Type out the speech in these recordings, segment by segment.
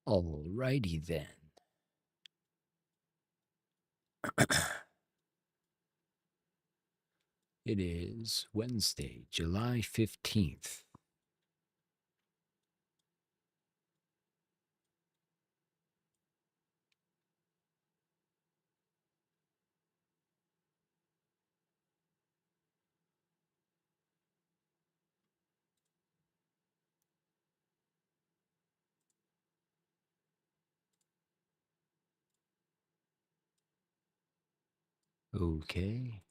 Alrighty then. It is Wednesday, July 15th. Okay.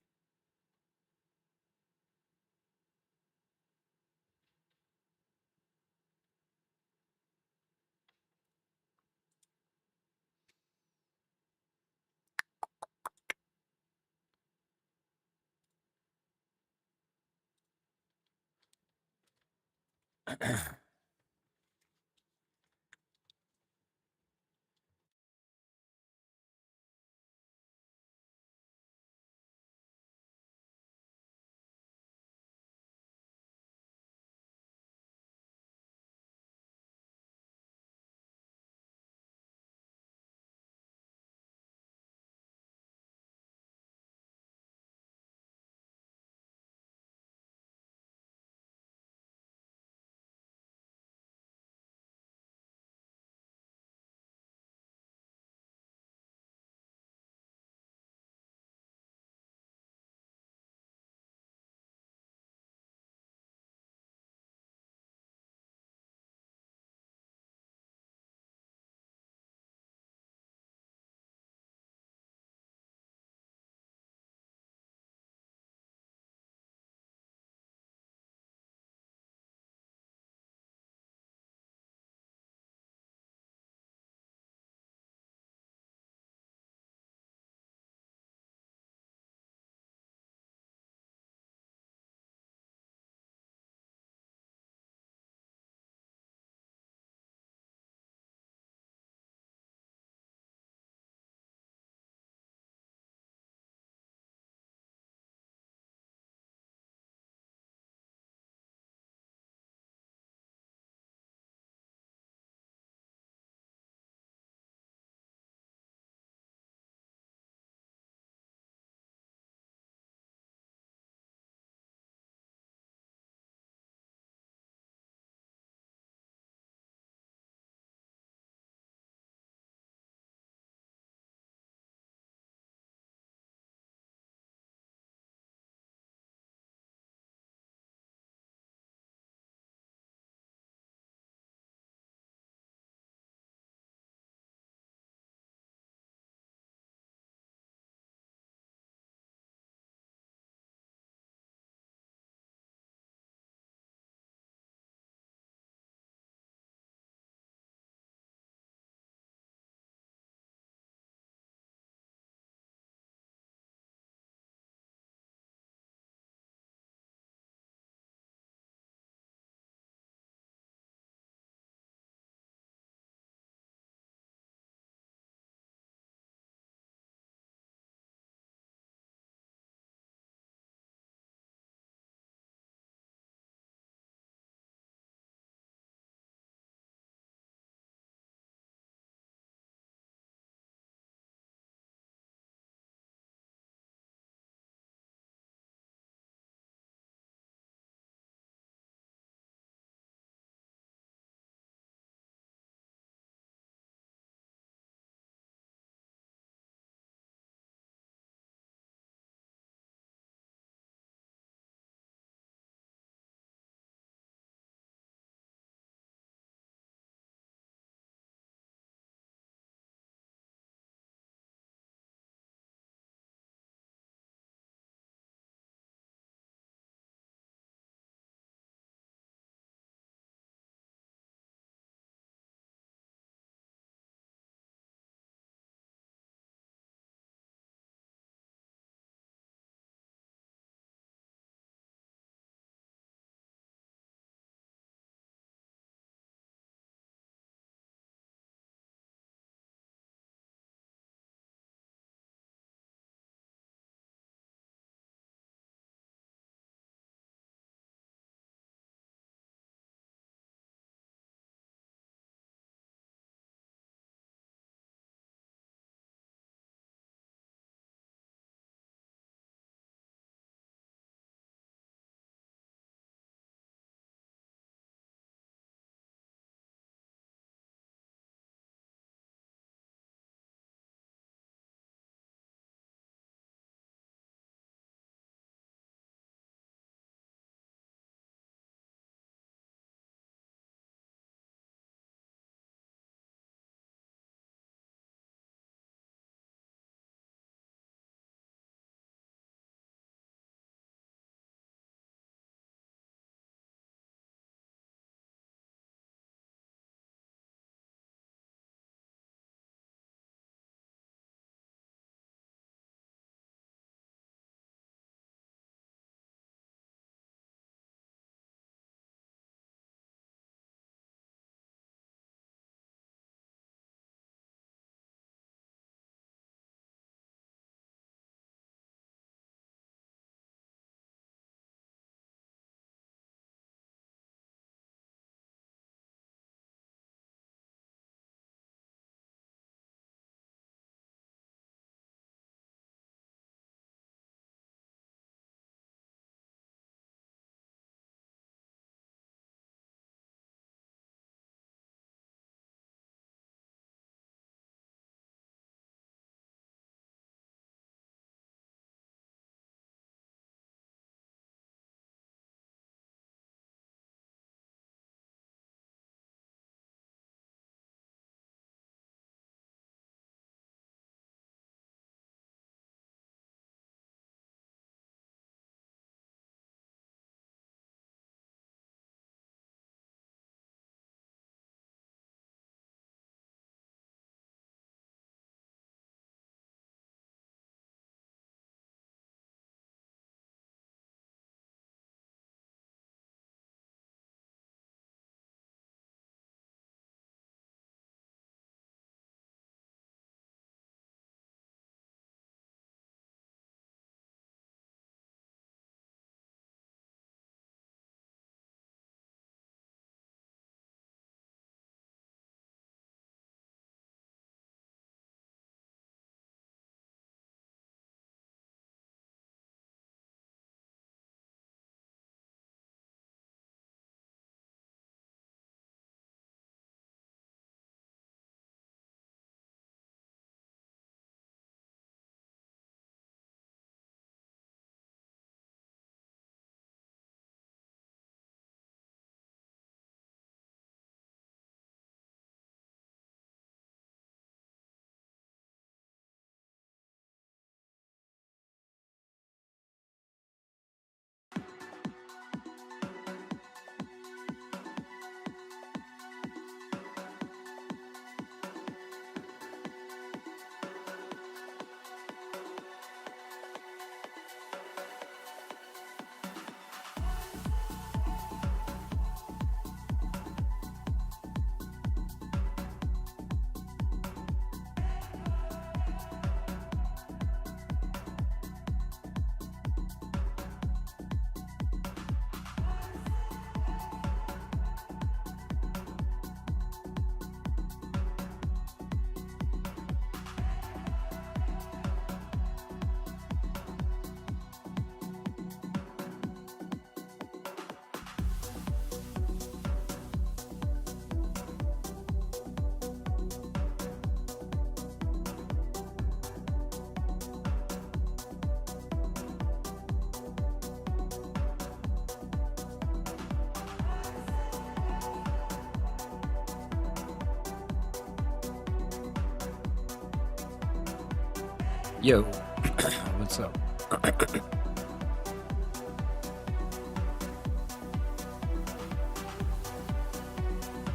Yo, what's up?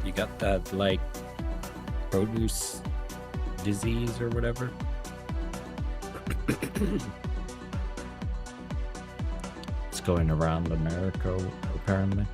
You got that, like, produce disease or whatever? It's going around America, apparently.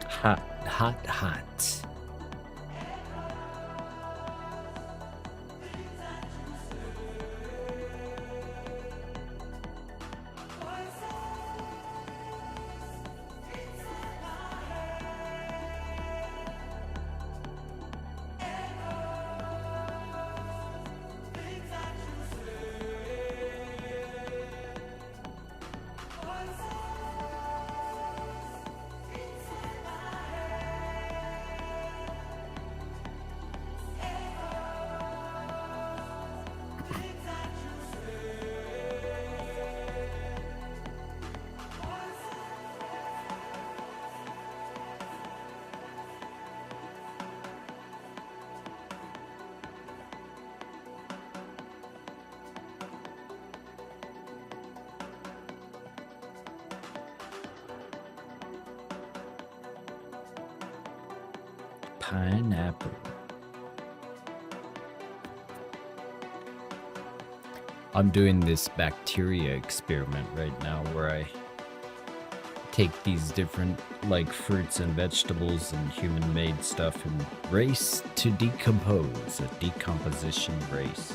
Hot, hot, hot. Pineapple. I'm doing this bacteria experiment right now where I take these different, like, fruits and vegetables and human-made stuff and race to decompose, a decomposition race.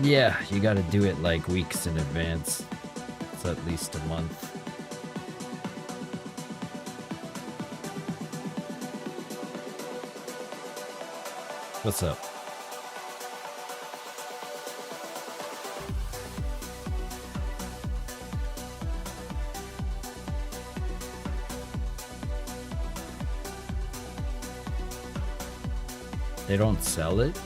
Yeah, you gotta do it like weeks in advance. It's at least a month. What's up? They don't sell it?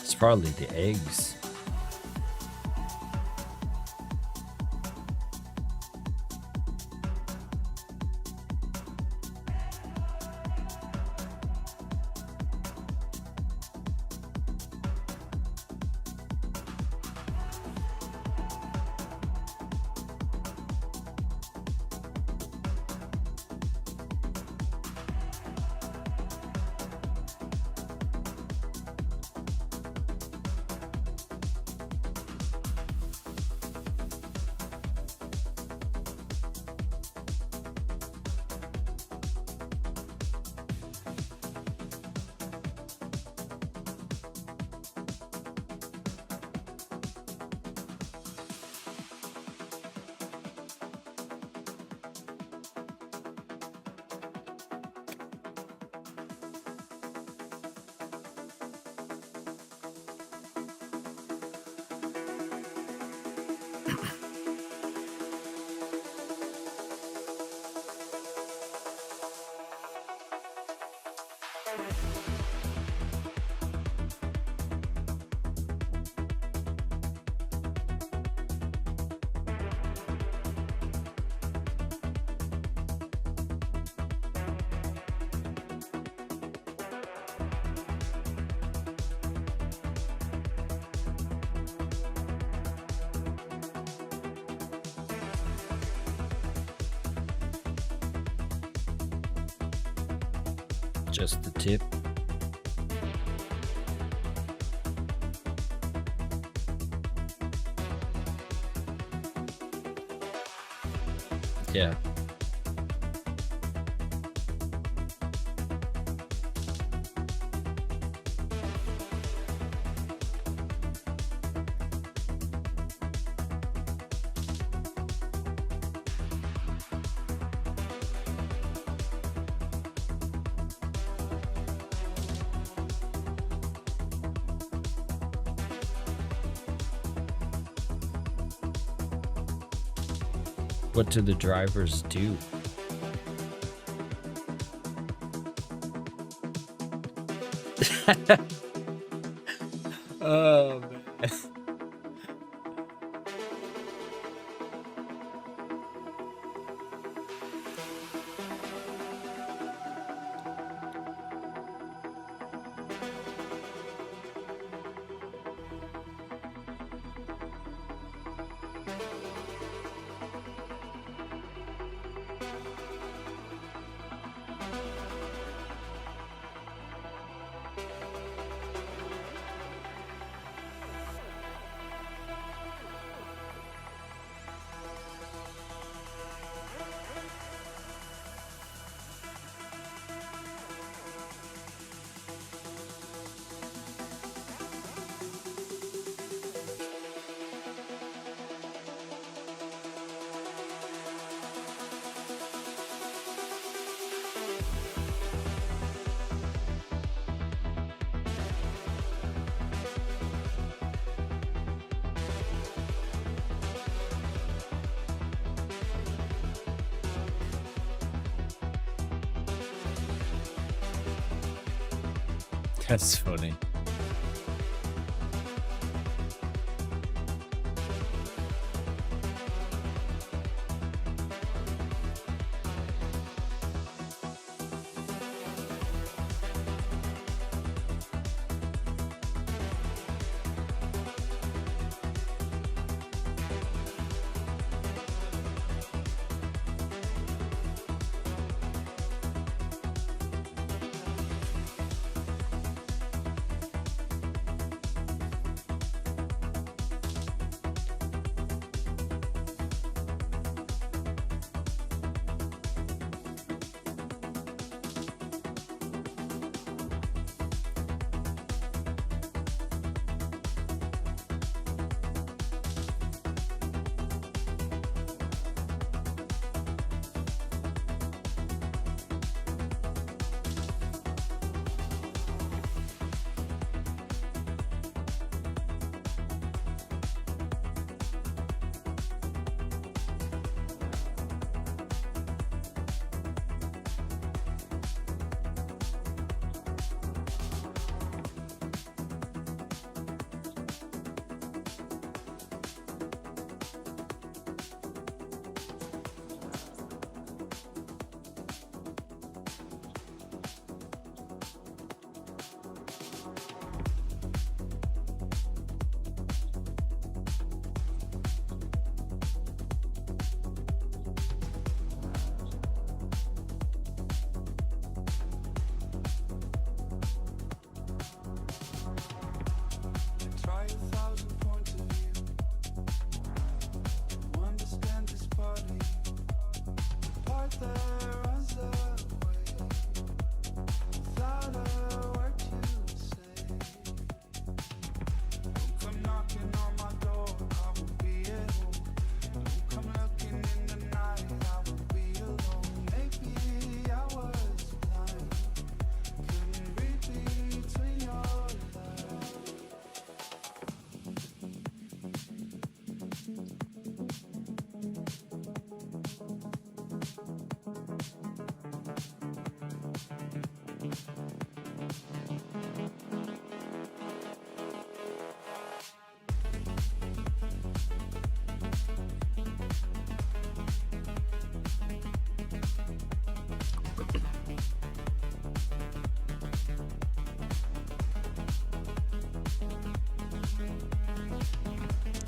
It's probably the eggs. Just the tip. Yeah. What do the drivers do? Oh, man. That's funny.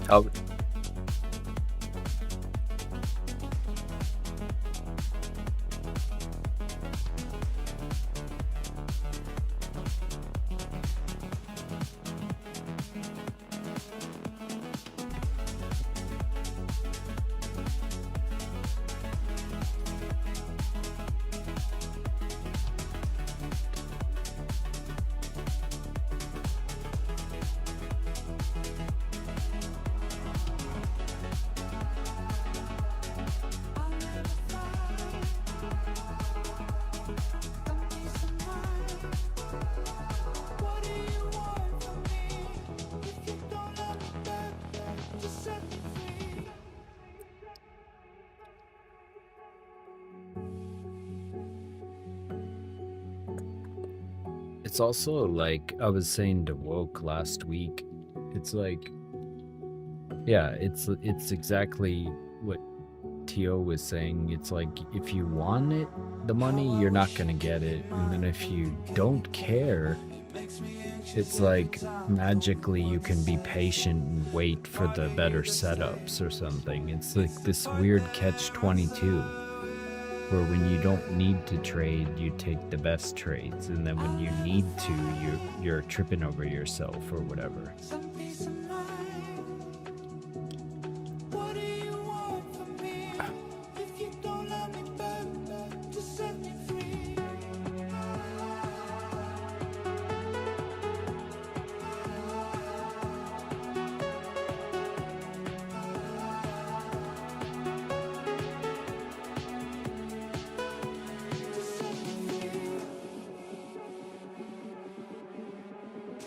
Oh, It's also like I was saying to Woke last week. It's like, yeah, it's exactly what T.O. was saying. It's like if you want it, the money, you're not gonna get it, and then if you don't care, it's like magically you can be patient and wait for the better setups or something. It's like this weird catch-22 where when you don't need to trade, you take the best trades, and then when you need to, you're tripping over yourself or whatever.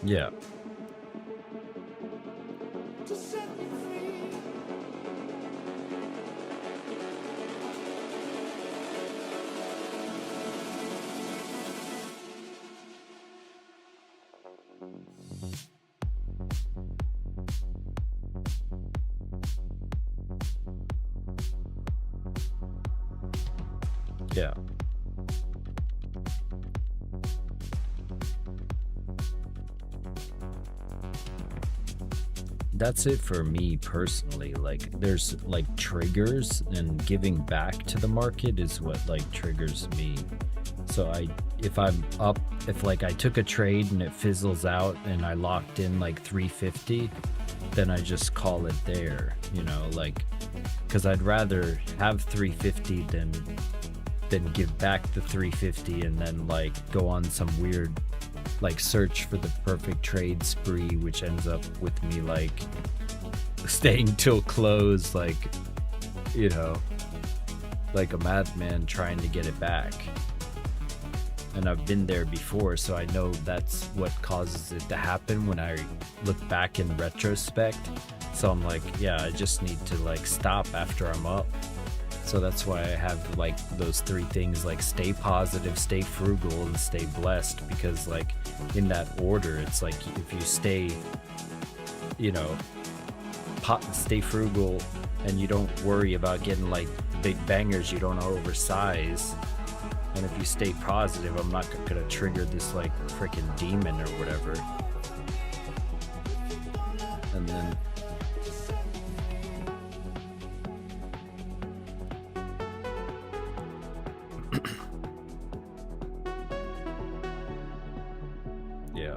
Yeah. Yeah. That's it for me personally. Like there's like triggers, and giving back to the market is what like triggers me. So if I'm up, if like I took a trade and it fizzles out and I locked in like 350, then I just call it there, you know, like, because I'd rather have 350 than give back the 350 and then like go on some weird like search for the perfect trade spree, which ends up with me like staying till close, like, you know, like a madman trying to get it back. And I've been there before, so I know that's what causes it to happen when I look back in retrospect. So I'm like, yeah, I just need to like stop after I'm up. So that's why I have like those three things, like stay positive, stay frugal, and stay blessed, because like in that order, it's like if you stay, you know, stay frugal and you don't worry about getting like big bangers, you don't oversize. And if you stay positive, I'm not gonna trigger this like freaking demon or whatever. And then yeah.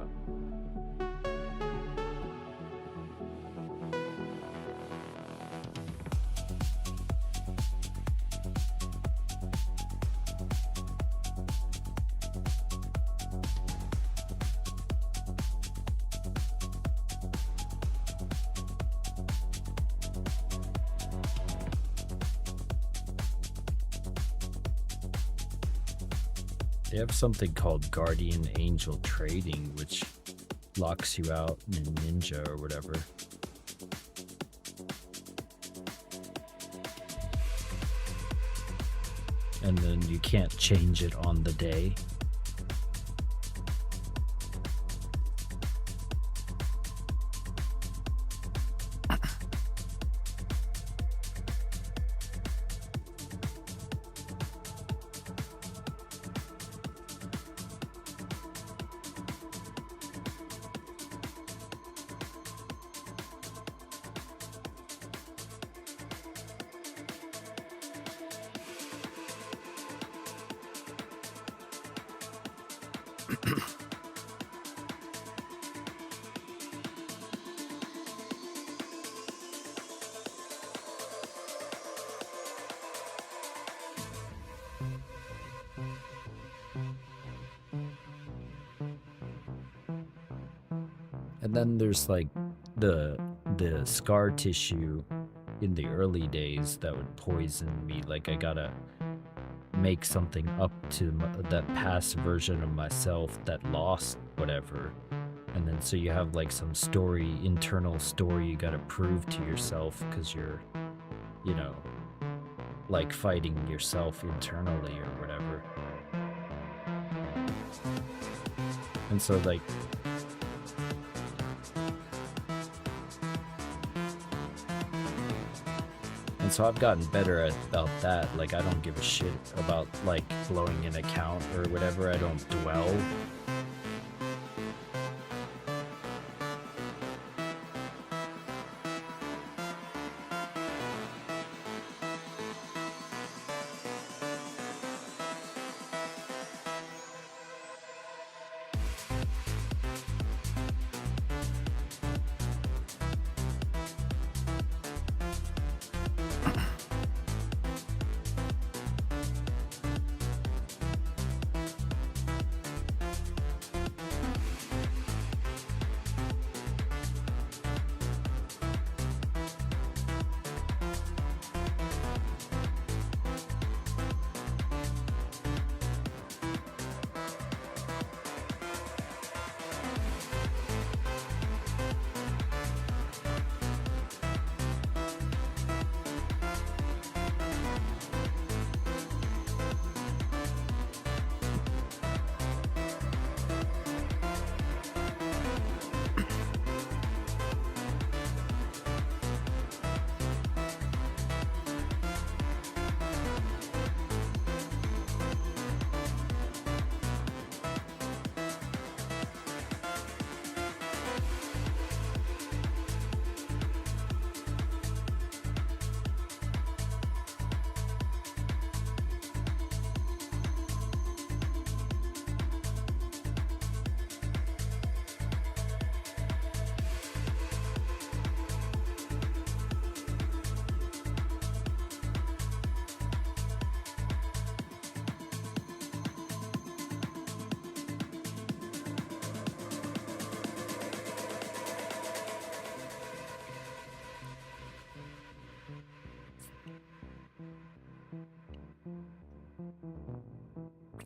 They have something called Guardian Angel Trading, which locks you out in Ninja or whatever. And then you can't change it on the day. And then there's like the scar tissue in the early days that would poison me. Like I gotta make something up to that past version of myself that lost whatever. And then so you have like some story, internal story you gotta prove to yourself, because you're, you know, like fighting yourself internally or whatever. And so like I've gotten better about that. Like, I don't give a shit about like blowing an account or whatever. I don't dwell.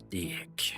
Dick.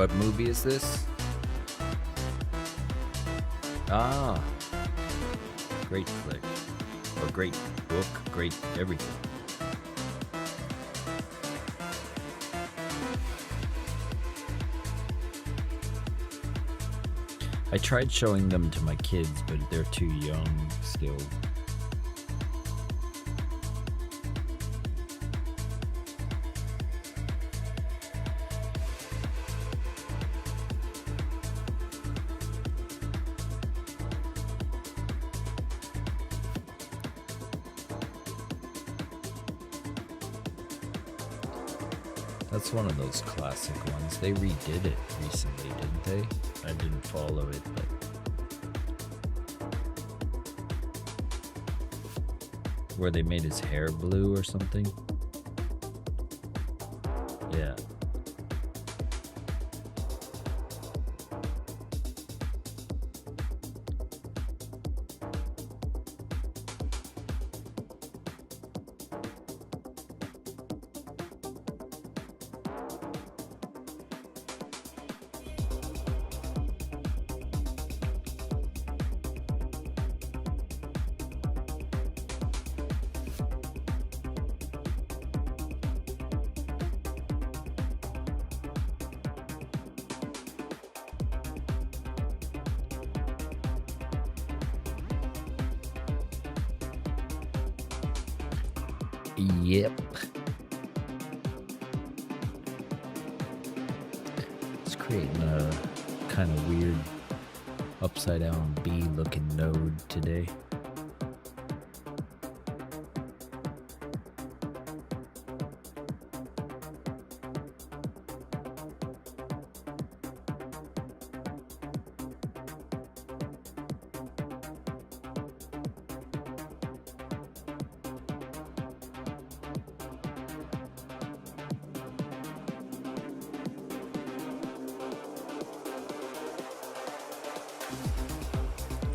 What movie is this? Ah, great flick. Or great book, great everything. I tried showing them to my kids, but they're too young still. That's one of those classic ones. They redid it recently, didn't they? I didn't follow it, but... where they made his hair blue or something? Yeah. Yep. It's creating a kind of weird upside down B looking node today.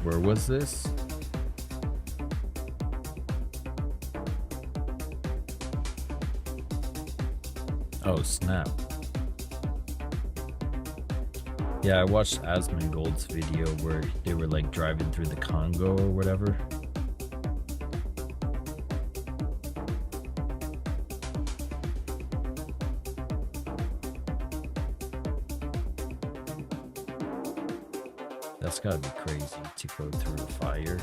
Where was this? Oh, snap. Yeah, I watched Asmongold's video where they were like driving through the Congo or whatever. That's gotta be crazy to go through a fire.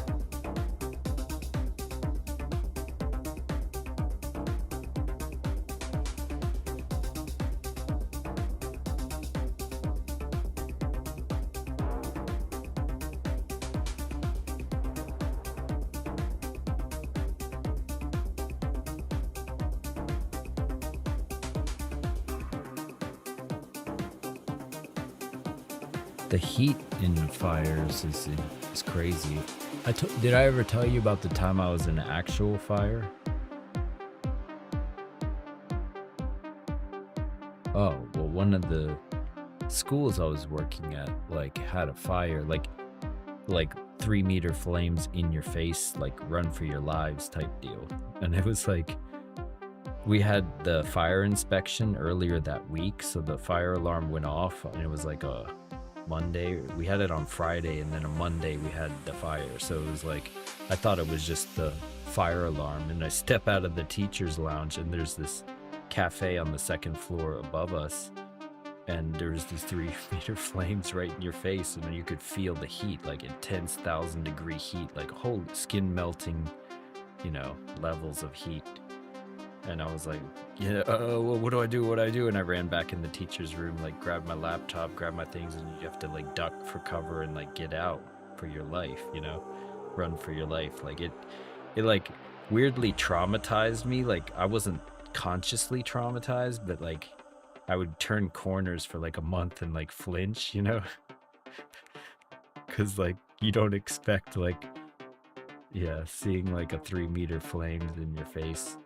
The heat in fires is crazy. Did I ever tell you about the time I was in an actual fire? Oh, well, one of the schools I was working at like had a fire, like 3-meter flames in your face, like run for your lives type deal. And it was like, we had the fire inspection earlier that week, so the fire alarm went off, and it was like a Monday. We had it on Friday, and then on Monday we had the fire. So it was like, I thought it was just the fire alarm, and I step out of the teacher's lounge, and there's this cafe on the second floor above us, and there's these 3-meter flames right in your face, and you could feel the heat, like intense 1,000-degree heat, like whole skin melting, levels of heat. And I was like, well, what do I do? And I ran back in the teacher's room, like grabbed my laptop, grabbed my things, and you have to like duck for cover and like get out for your life, run for your life. Like it like weirdly traumatized me. Like I wasn't consciously traumatized, but like I would turn corners for like a month and like flinch, because like you don't expect like, seeing like a 3-meter flames in your face.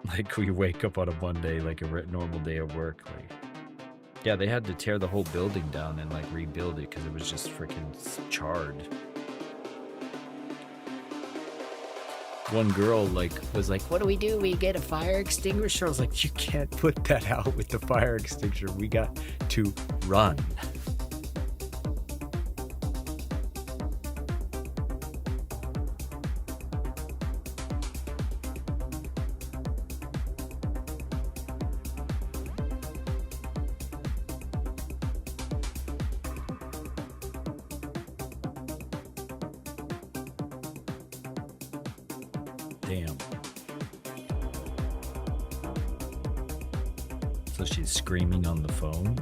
Like we wake up on a Monday, like a normal day of work. Like, yeah, they had to tear the whole building down and like rebuild it because it was just freaking charred. One girl like was like, "What do? We get a fire extinguisher?" I was like, "You can't put that out with the fire extinguisher. We got to run." Damn. So she's screaming on the phone?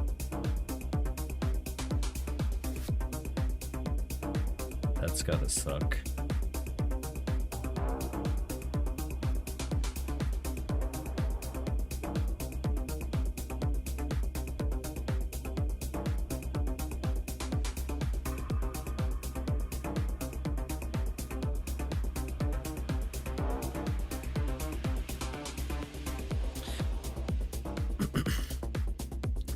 That's gotta suck.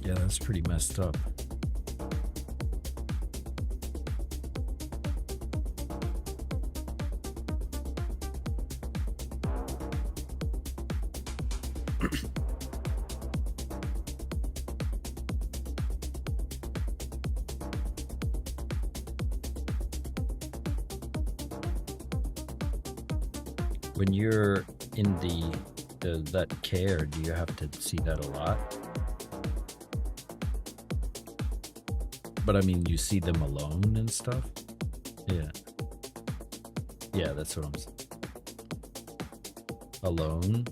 Yeah, that's pretty messed up. When you're in that care, do you have to see that a lot? But I mean, you see them alone and stuff? Yeah. Yeah, that's what I'm saying. alone.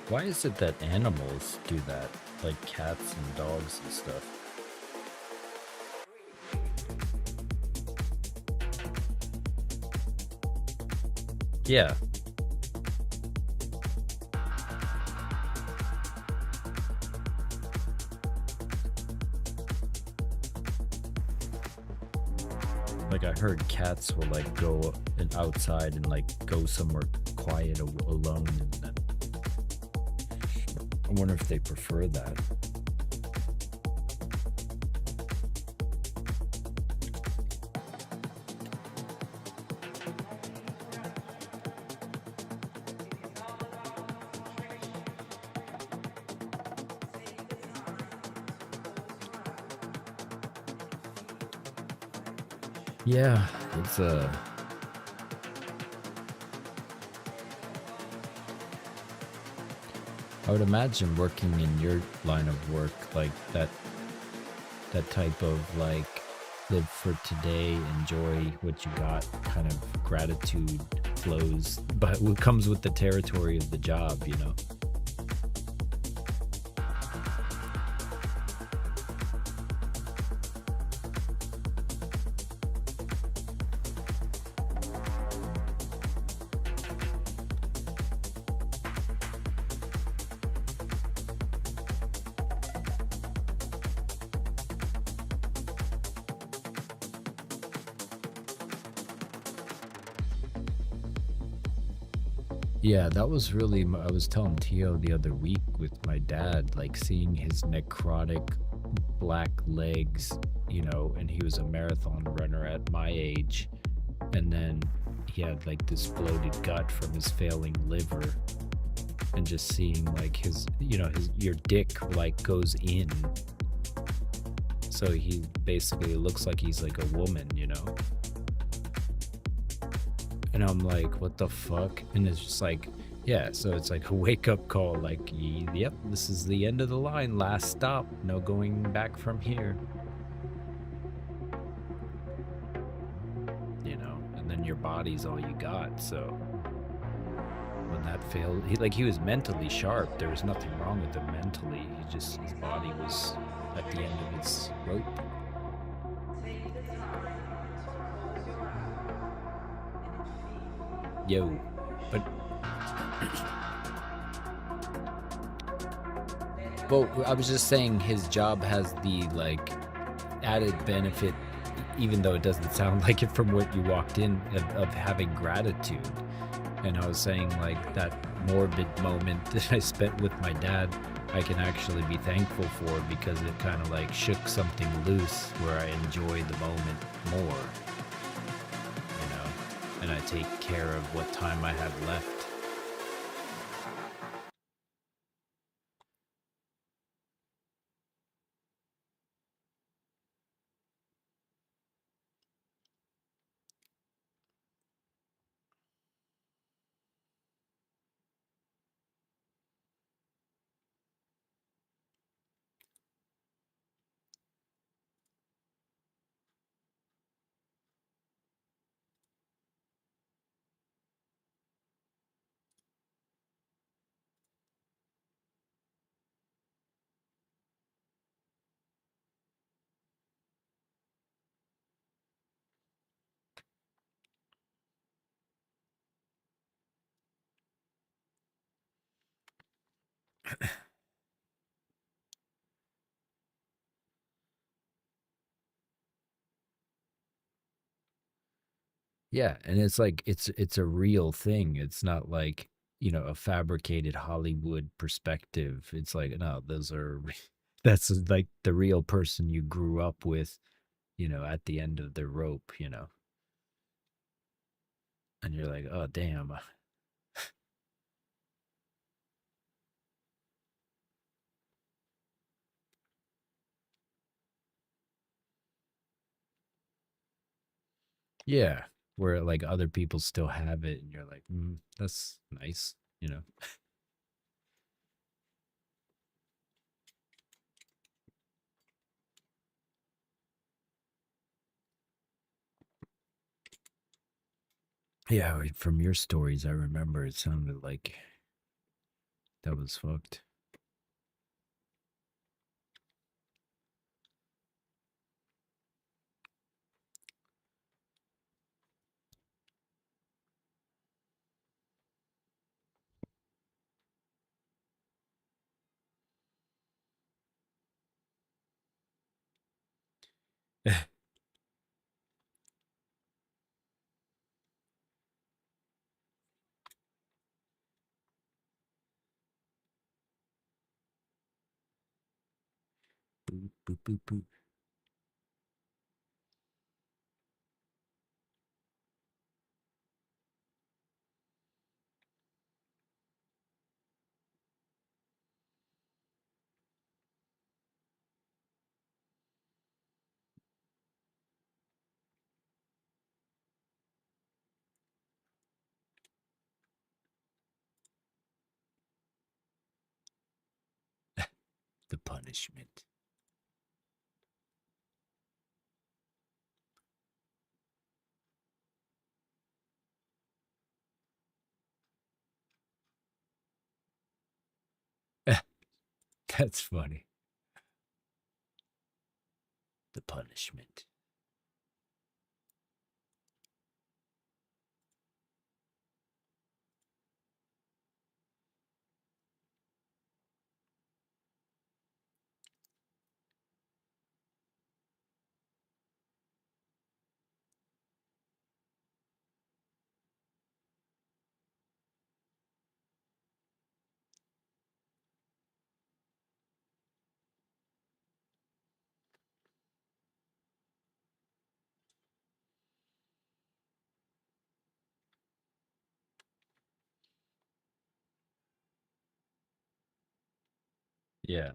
Why is it that animals do that, like cats and dogs and stuff? Yeah. Like I heard cats will like go outside and like go somewhere quiet alone, and then I wonder if they prefer that. Yeah, it's I would imagine working in your line of work, like that type of like live for today, enjoy what you got kind of gratitude flows, but it comes with the territory of the job, you know. Yeah, that was really, I was telling Tio the other week with my dad, like seeing his necrotic black legs, you know, and he was a marathon runner at my age. And then he had like this bloated gut from his failing liver. And just seeing like his, you know, your dick like goes in. So he basically looks like he's like a woman, you know? And I'm like, what the fuck? And it's just like, yeah, so it's like a wake-up call, like, yep, this is the end of the line, last stop, no going back from here. You know, and then your body's all you got, so when that failed, he was mentally sharp, there was nothing wrong with him mentally, his body was at the end of its rope. Yo, but well, I was just saying his job has the like added benefit, even though it doesn't sound like it from what you walked in, of having gratitude. And I was saying like that morbid moment that I spent with my dad, I can actually be thankful for because it kind of like shook something loose where I enjoy the moment more, you know, and I take care of what time I have left. Yeah, and it's like it's a real thing. It's not like, you know, a fabricated Hollywood perspective. It's like, no, those are that's like the real person you grew up with, you know, at the end of the rope, you know. And you're like, "Oh, damn." Yeah, where like other people still have it, and you're like, that's nice, you know. Yeah, from your stories, I remember it sounded like that was fucked. Boop, boop, boop, boop. The punishment. That's funny. The punishment. Yeah.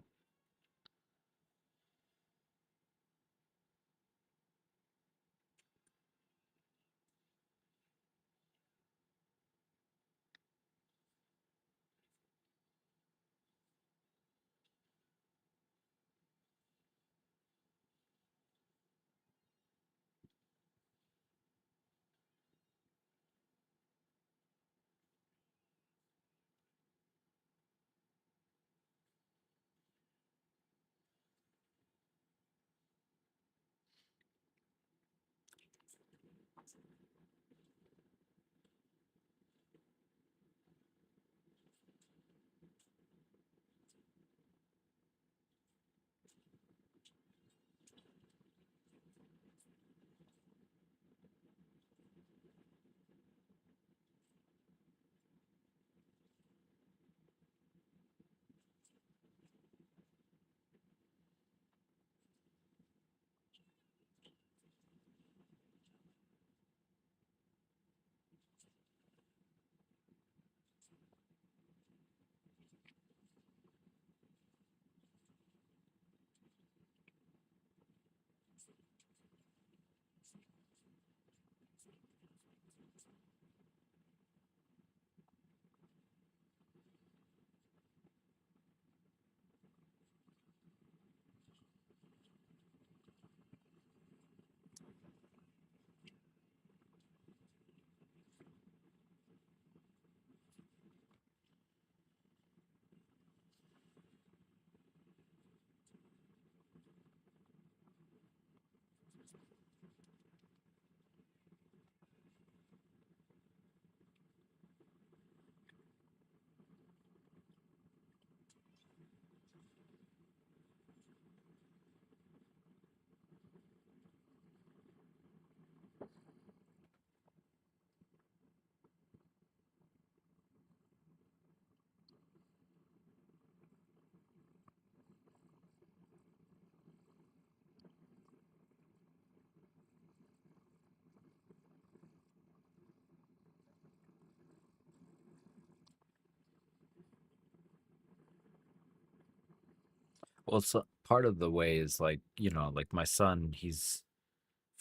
Well, so part of the way is like, you know, like my son, he's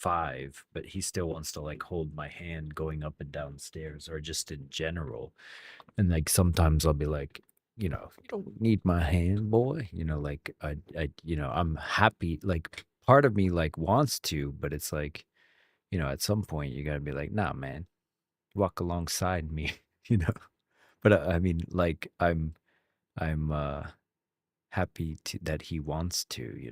5, but he still wants to like hold my hand going up and down stairs or just in general. And like sometimes I'll be like, you don't need my hand, boy. Like I'm happy. Like part of me like wants to, but it's like, at some point you gotta be like, nah, man, walk alongside me, you know. But I mean, like I'm happy that he wants to,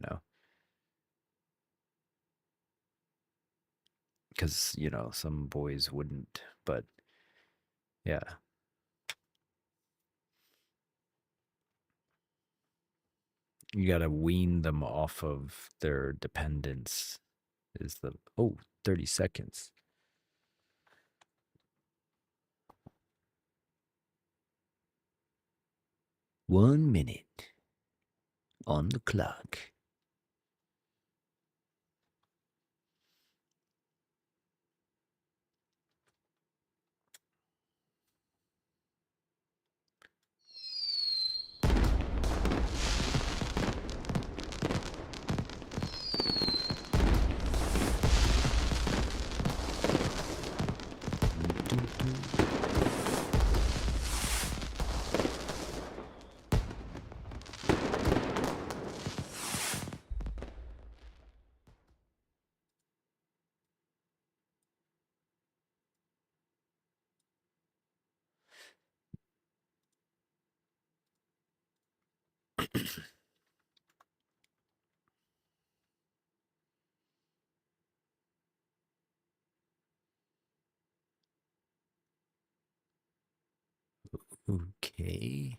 because some boys wouldn't. But yeah, you gotta wean them off of their dependence. Is the 30 seconds. 1 minute on the clock. Okay.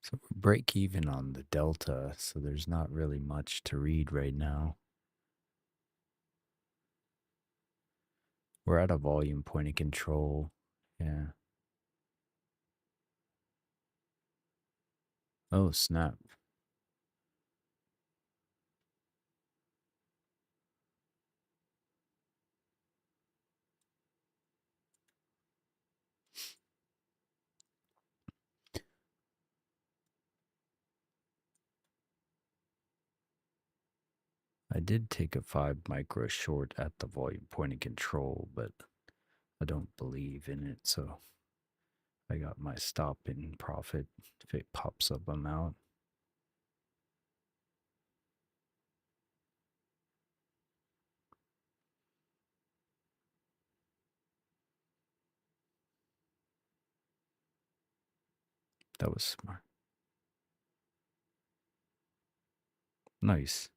So we're break even on the delta, so there's not really much to read right now. We're at a volume point of control. Yeah. Oh, snap. I did take a 5 micro short at the volume point of control, but I don't believe in it, so I got my stop in profit. If it pops up, I'm out. That was smart. Nice.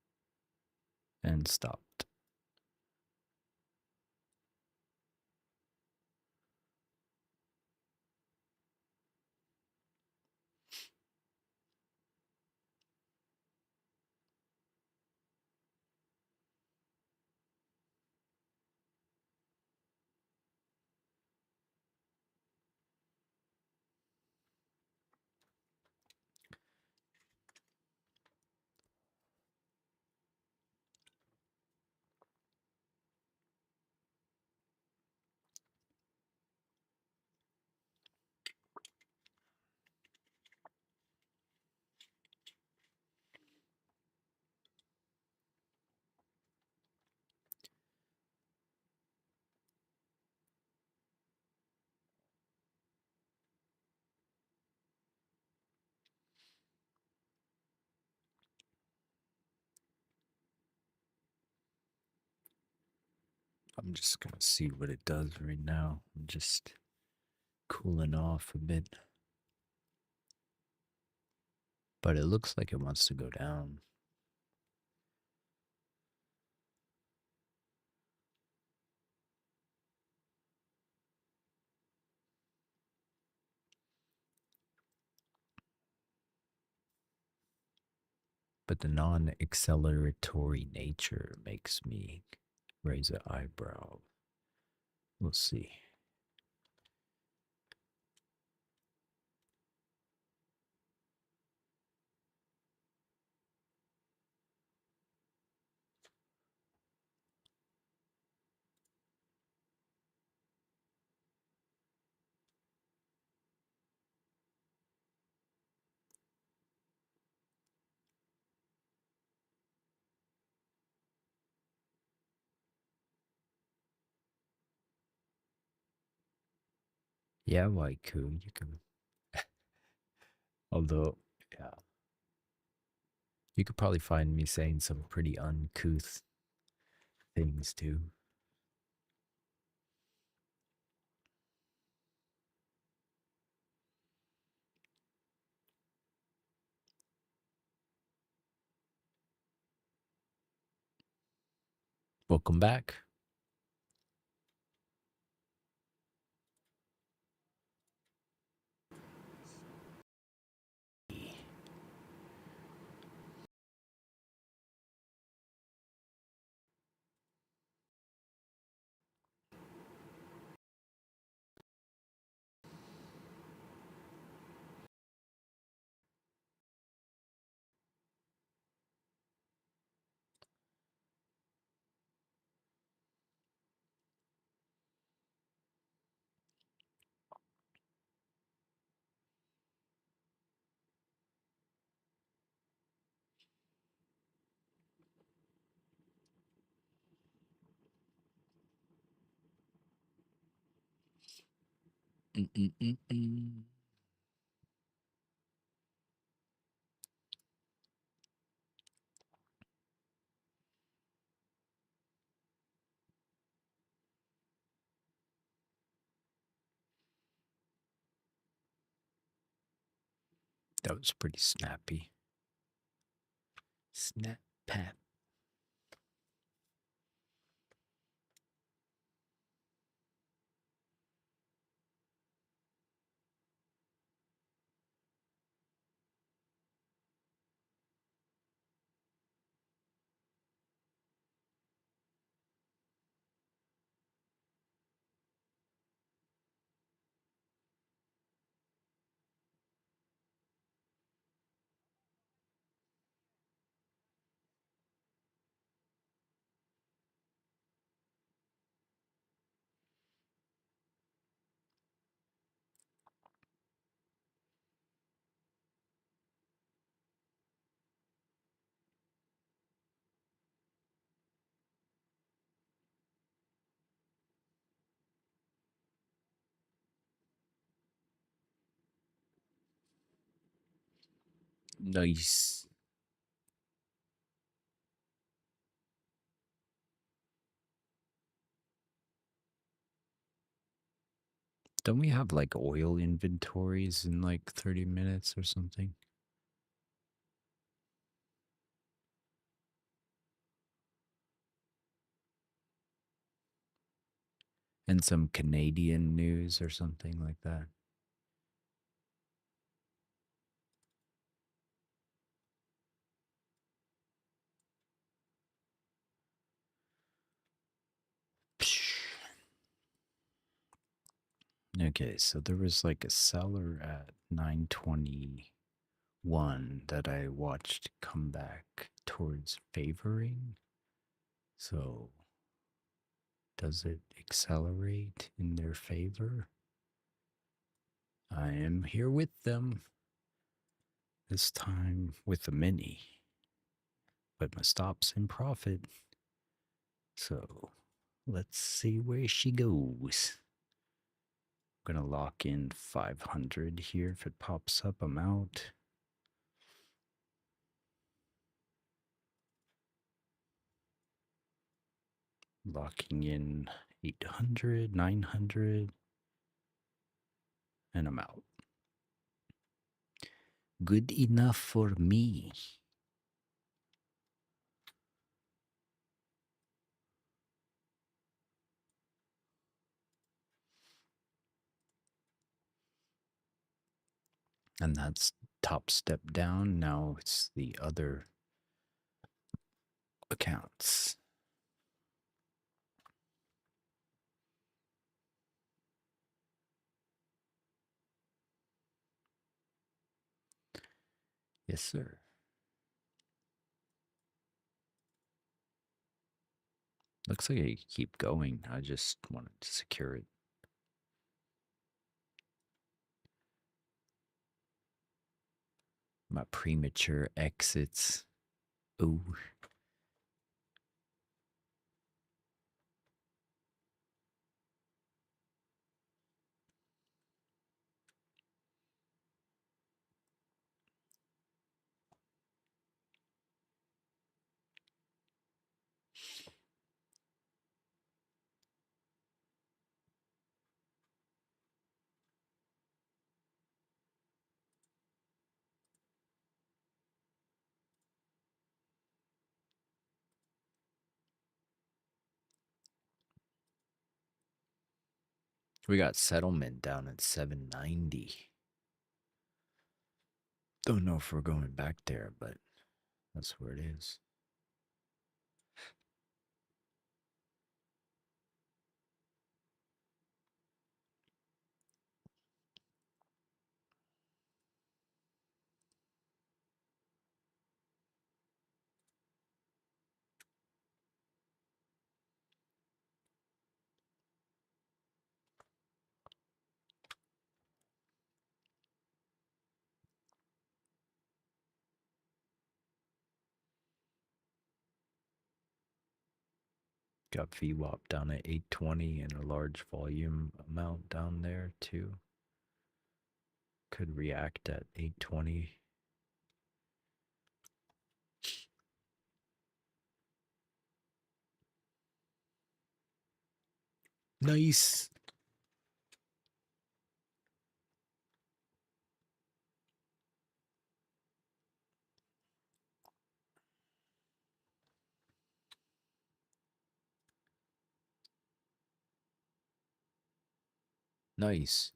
And stopped. I'm just going to see what it does right now. I'm just cooling off a bit. But it looks like it wants to go down. But the non-acceleratory nature makes me raise an eyebrow. We'll see. Yeah, Waiku, you can. Although, yeah, you could probably find me saying some pretty uncouth things too. Welcome back. Mm-mm-mm-mm. That was pretty snappy. Snap, pat. Nice. Don't we have like oil inventories in like 30 minutes or something? And some Canadian news or something like that. Okay, so there was like a seller at 921 that I watched come back towards favoring. So does it accelerate in their favor? I am here with them. This time with the mini. But my stop's in profit. So let's see where she goes. I'm gonna lock in 500 here. If it pops up, I'm out. Locking in 800, 900, and I'm out. Good enough for me. And that's top step down. Now it's the other accounts. Yes, sir. Looks like I keep going. I just wanted to secure it. My premature exits. Ooh. We got settlement down at 790. Don't know if we're going back there, but that's where it is. Got VWAP down at 820 and a large volume amount down there too. Could react at 820. Nice. Nice.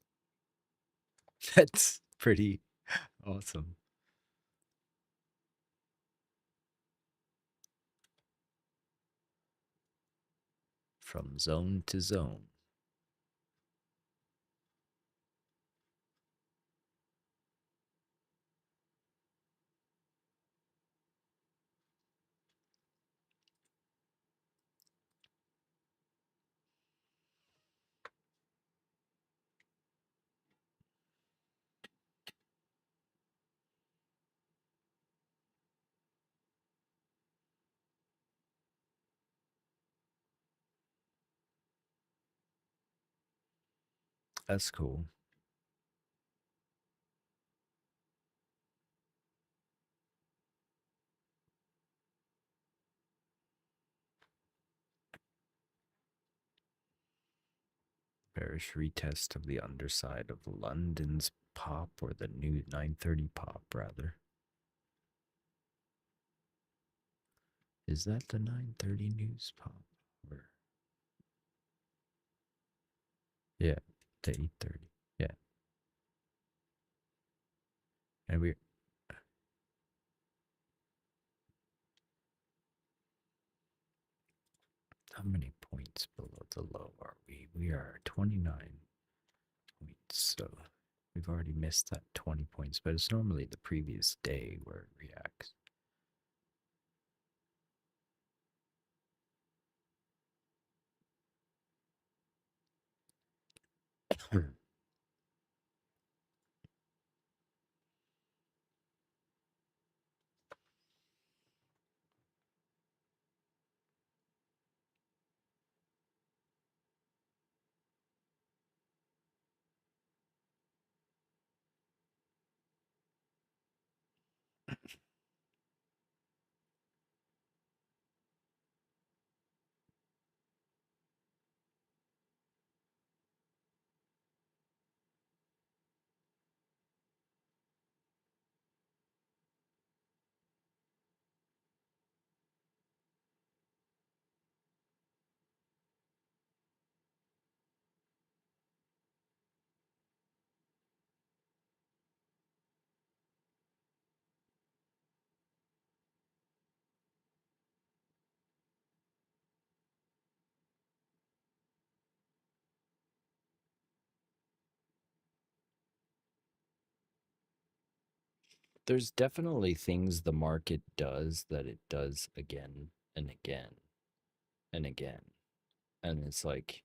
That's pretty awesome. From zone to zone. That's cool. Bearish retest of the underside of London's pop, or the new 930 pop, rather. Is that the 930 news pop? Or... yeah, the 830. Yeah. And we're... how many points below the low are we? We are 29 points, so we've already missed that 20 points, but it's normally the previous day where it reacts. There's definitely things the market does that it does again and again and again. And it's like,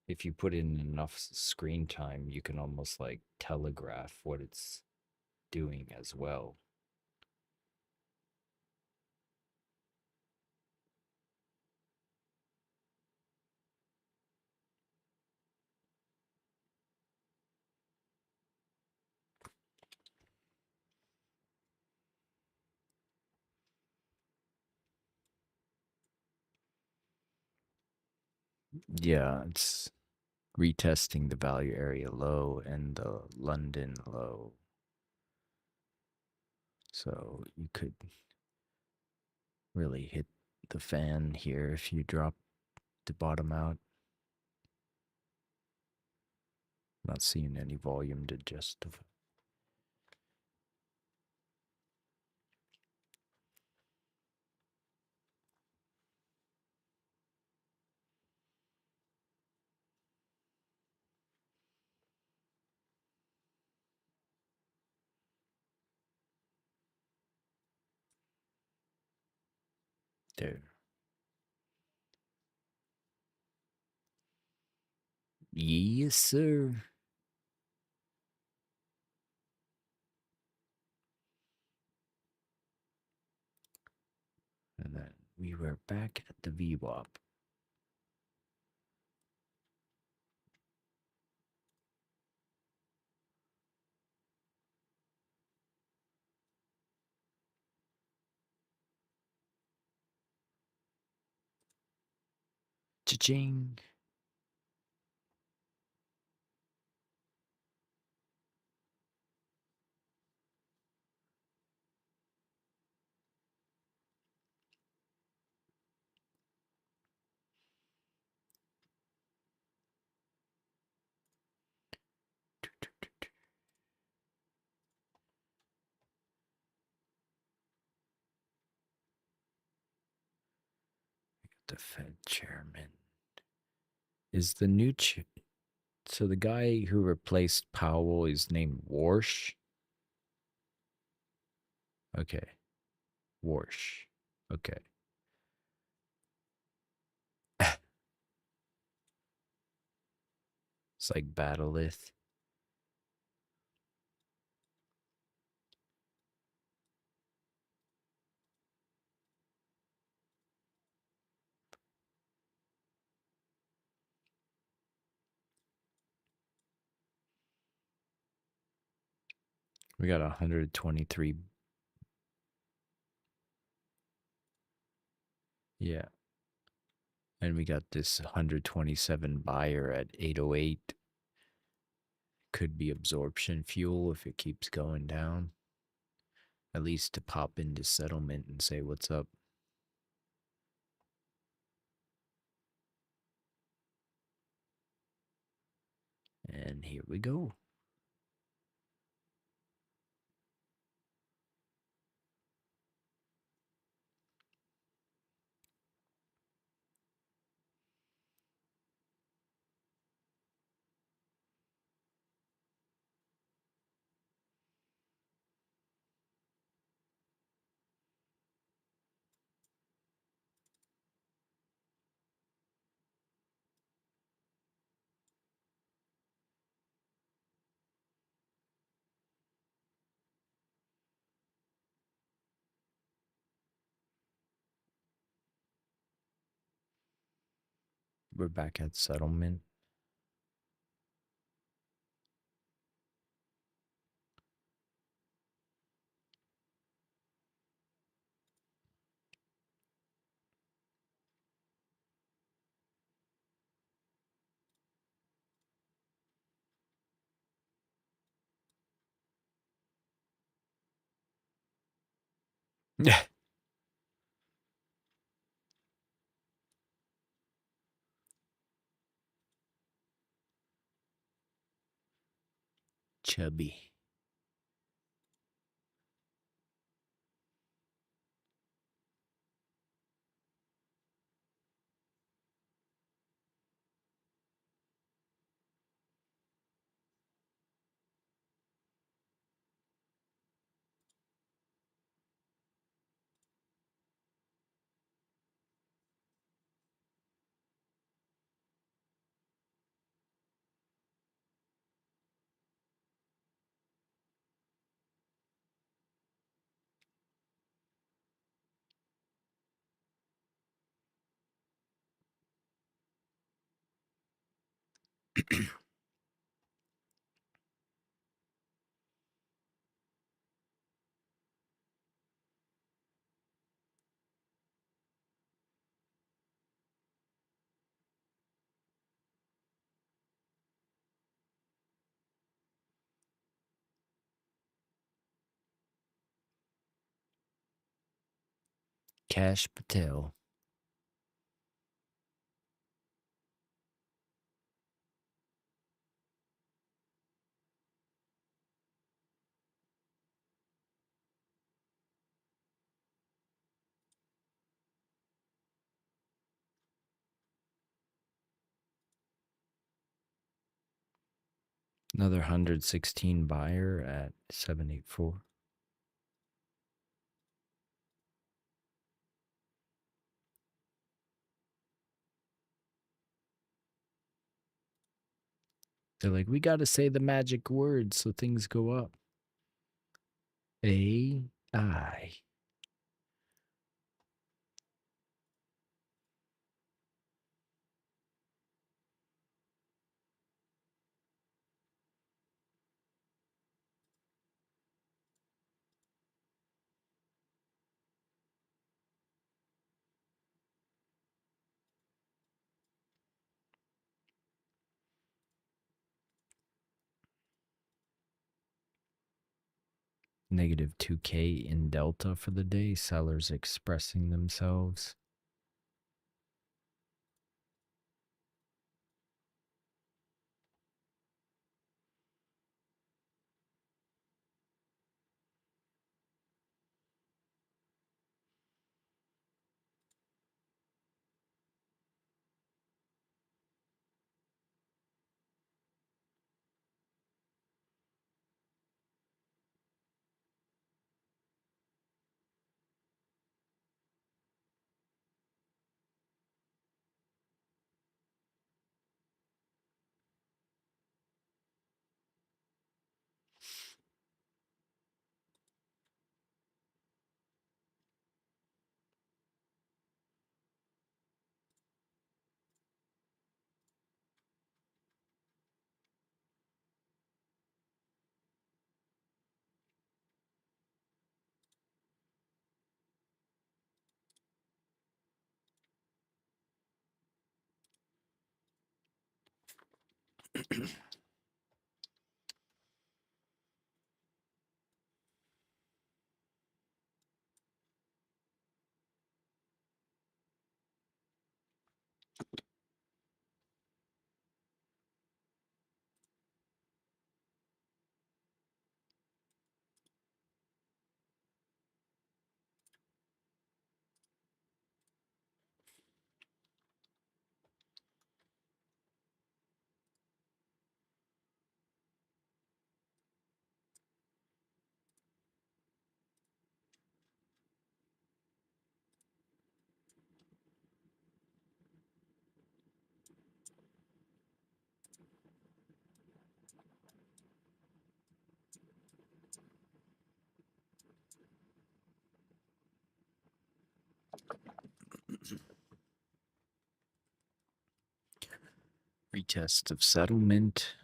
if you put in enough screen time, you can almost like telegraph what it's doing as well. Yeah, it's retesting the value area low and the London low. So you could really hit the fan here if you drop to bottom out. Not seeing any volume to justify. There. Yes, sir. And then we were back at the VWAP. Cha-ching. The Fed chairman is the new so the guy who replaced Powell is named Warsh. Okay. Warsh. Okay. It's like Battleth. We got 123. Yeah. And we got this 127 buyer at 808. Could be absorption fuel if it keeps going down. At least to pop into settlement and say what's up. And here we go. We're back at settlement. Yeah. Chubby. Cash Patel. Another 116 buyer at 784. They're like, we got to say the magic word so things go up. AI. Negative 2K in Delta for the day. Sellers expressing themselves. Retest of settlement.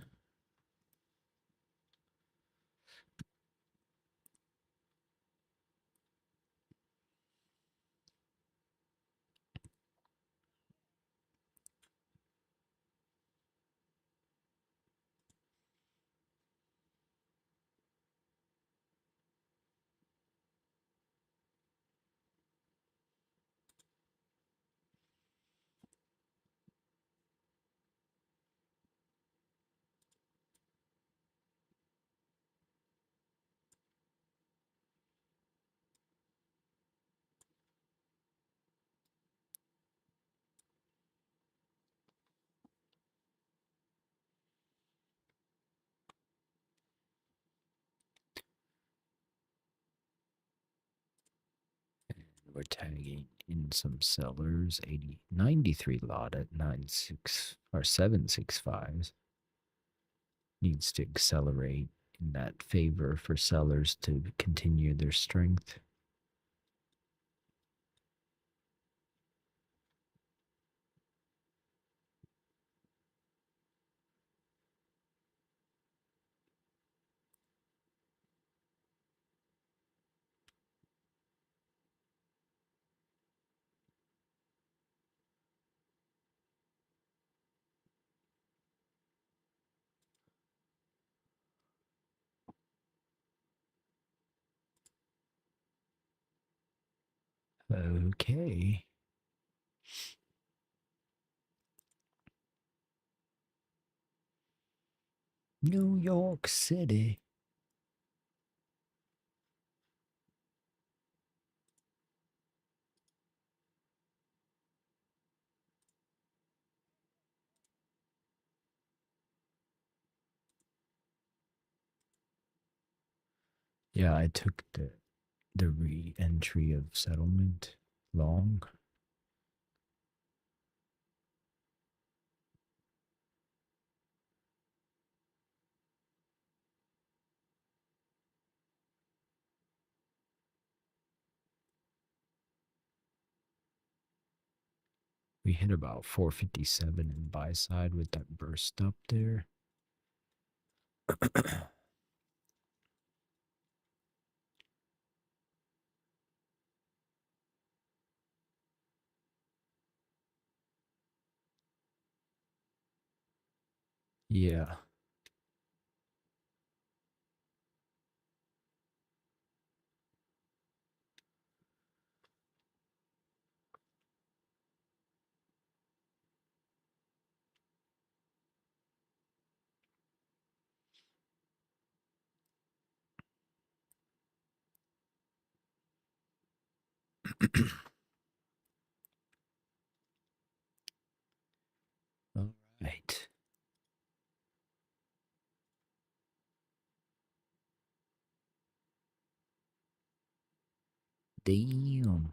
We're tagging in some sellers. 93 lot at 96 or 765 needs to accelerate in that favor for sellers to continue their strength. Okay. New York City. Yeah, I took the re-entry of settlement long. We hit about 457 in buy side with that burst up there. Yeah. All right. Damn.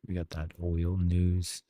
We got that oil news.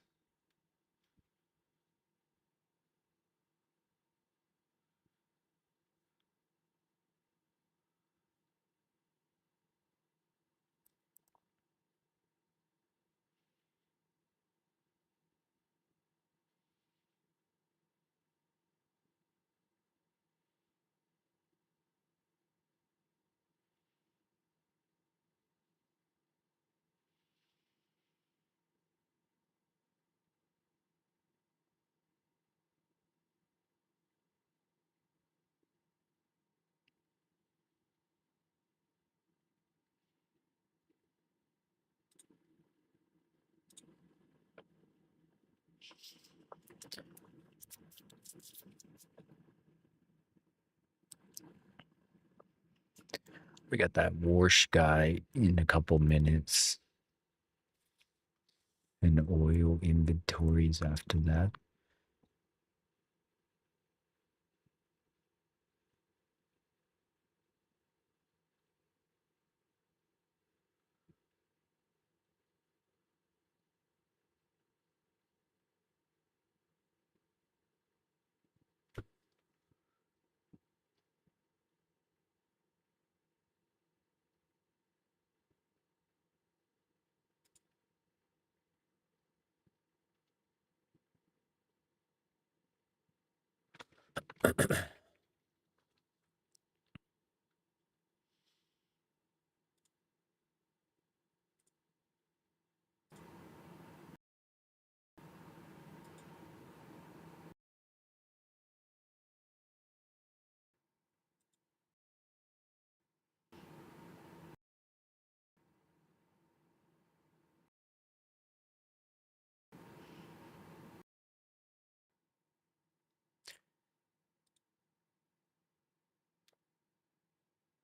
We got that Warsh guy in a couple minutes. And oil inventories after that.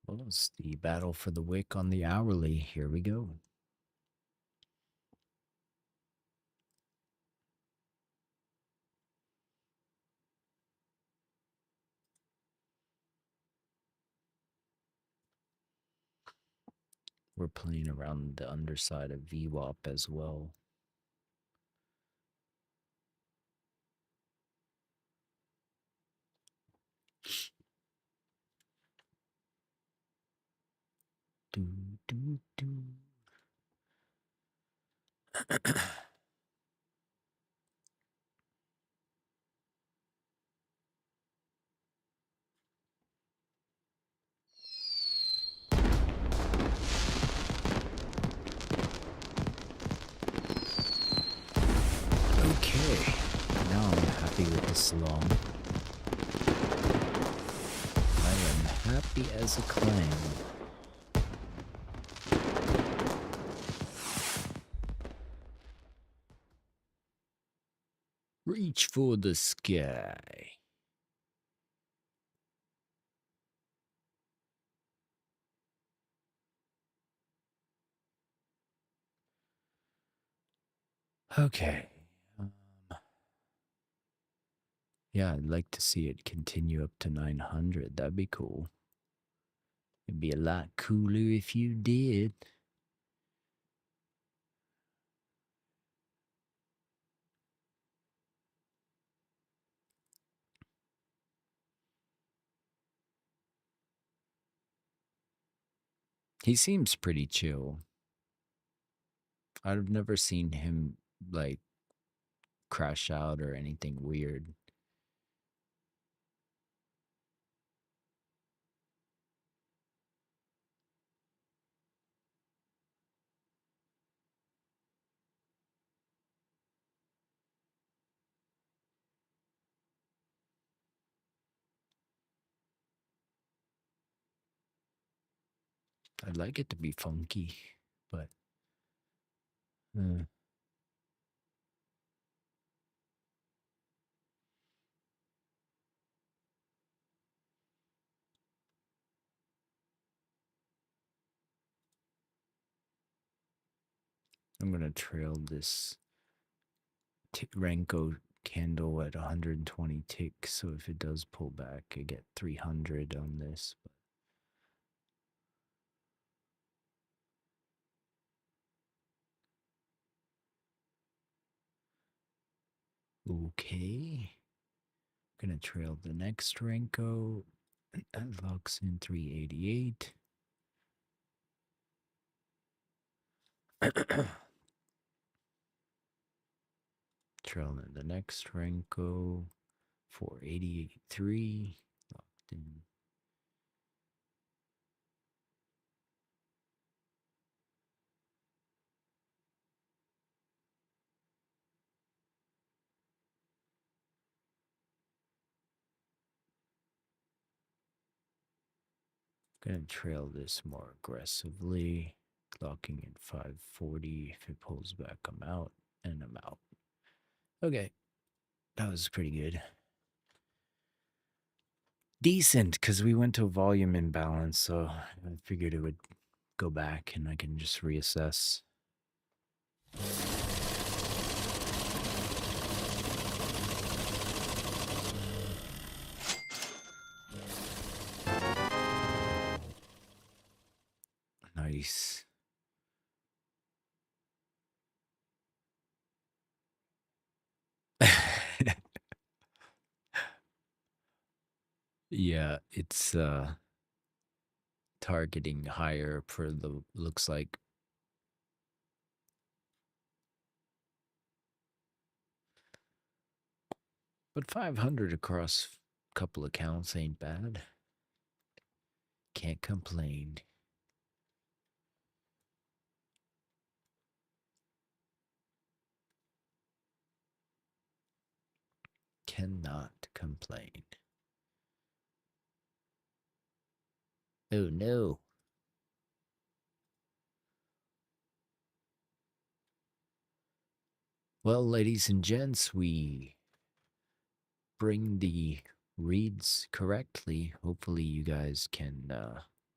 Well, it's the battle for the wick on the hourly. Here we go. We're playing around the underside of VWAP as well. Do, do, do. happy as a clam. Reach for the sky. Okay. Yeah, I'd like to see it continue up to 900. That'd be cool. It'd be a lot cooler if you did. He seems pretty chill. I've never seen him, like, crash out or anything weird. I'd like it to be funky, but I'm gonna trail this Renko candle at 120 ticks, so if it does pull back, I get 300 on this. Okay. Gonna trail the next Renko. That locks in 388. Trailing the next Renko. 488.3. Locked in. Gonna trail this more aggressively. Locking in 540. If it pulls back, I'm out. And I'm out. Okay. That was pretty good. Decent, because we went to a volume imbalance, so I figured it would go back and I can just reassess. Nice. Yeah, it's targeting higher for the looks like. But 500 across a couple accounts ain't bad. Can't complain. Cannot complain. Oh no. Well, ladies and gents, we bring the reads correctly. Hopefully you guys can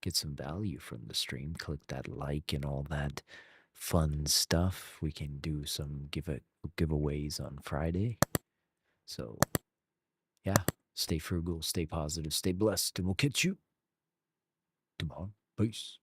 get some value from the stream. Click that like and all that fun stuff. We can do some giveaways on Friday. So, yeah, stay frugal, stay positive, stay blessed, and we'll catch you tomorrow. Peace.